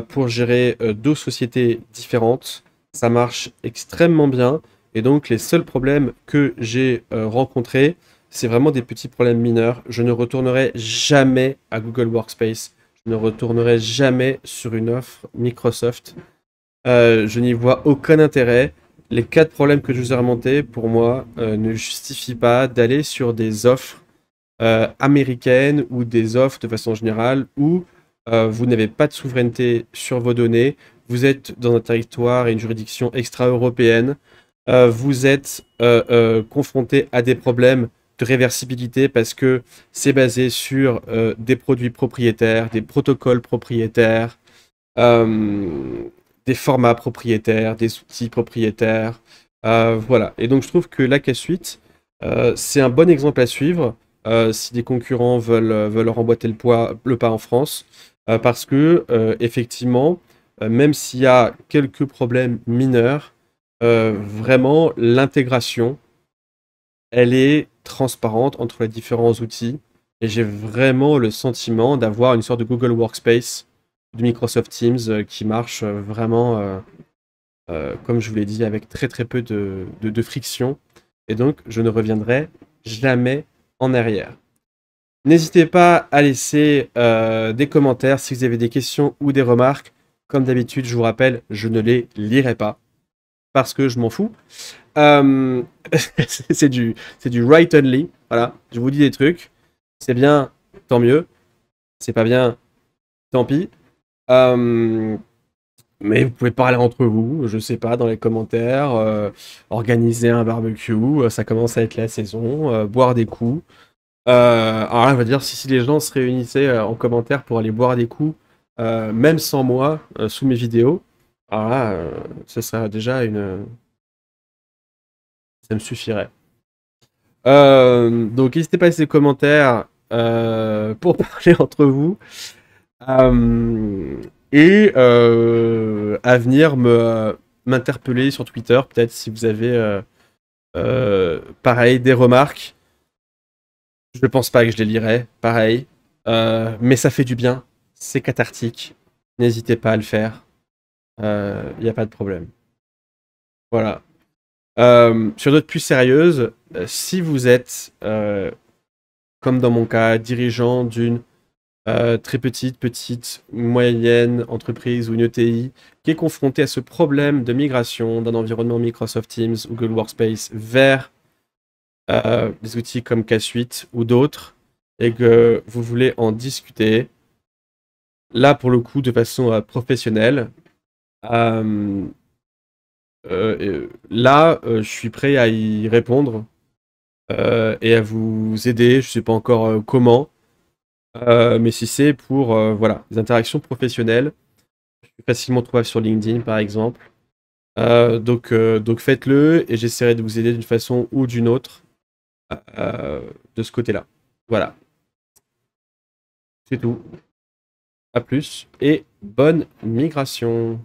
pour gérer 2 sociétés différentes. Ça marche extrêmement bien. Et donc les seuls problèmes que j'ai rencontrés, c'est vraiment des petits problèmes mineurs. Je ne retournerai jamais à Google Workspace. Je ne retournerai jamais sur une offre Microsoft. Je n'y vois aucun intérêt. Les 4 problèmes que je vous ai remontés, pour moi, ne justifient pas d'aller sur des offres américaines ou des offres de façon générale où vous n'avez pas de souveraineté sur vos données, vous êtes dans un territoire et une juridiction extra-européenne, vous êtes confronté à des problèmes de réversibilité parce que c'est basé sur des produits propriétaires, des protocoles propriétaires, euh, des formats propriétaires, des outils propriétaires. Voilà. Et donc je trouve que la K-Suite, c'est un bon exemple à suivre si des concurrents veulent remboîter le pas en France. Parce que, effectivement, même s'il y a quelques problèmes mineurs, vraiment, l'intégration, elle est transparente entre les différents outils. Et j'ai vraiment le sentiment d'avoir une sorte de Google Workspace de Microsoft Teams qui marche vraiment, comme je vous l'ai dit, avec très très peu de friction. Et donc, je ne reviendrai jamais en arrière. N'hésitez pas à laisser des commentaires si vous avez des questions ou des remarques. Comme d'habitude, je vous rappelle, je ne les lirai pas parce que je m'en fous. Euh, c'est du write only. Voilà, je vous dis des trucs. C'est bien, tant mieux. C'est pas bien, tant pis. Euh, mais vous pouvez parler entre vous, je sais pas, dans les commentaires, organiser un barbecue, ça commence à être la saison, boire des coups. Alors là, on va dire, si les gens se réunissaient en commentaire pour aller boire des coups, même sans moi, sous mes vidéos, alors là, ce serait déjà une... ça me suffirait. Donc n'hésitez pas à laisser des commentaires pour parler entre vous. À venir m'interpeller sur Twitter, peut-être si vous avez pareil des remarques. Je ne pense pas que je les lirai, pareil. Mais ça fait du bien, c'est cathartique. N'hésitez pas à le faire. Il n'y a pas de problème. Voilà. Sur d'autres plus sérieuses, si vous êtes, comme dans mon cas, dirigeant d'une très petite, moyenne entreprise ou une ETI qui est confrontée à ce problème de migration d'un environnement Microsoft Teams ou Google Workspace vers des outils comme K Suite ou d'autres, et que vous voulez en discuter, là pour le coup de façon professionnelle, je suis prêt à y répondre et à vous aider. Je sais pas encore comment, mais si c'est pour voilà, des interactions professionnelles, je suis facilement trouvable sur LinkedIn par exemple. Donc faites-le et j'essaierai de vous aider d'une façon ou d'une autre de ce côté-là. Voilà, c'est tout. À plus et bonne migration.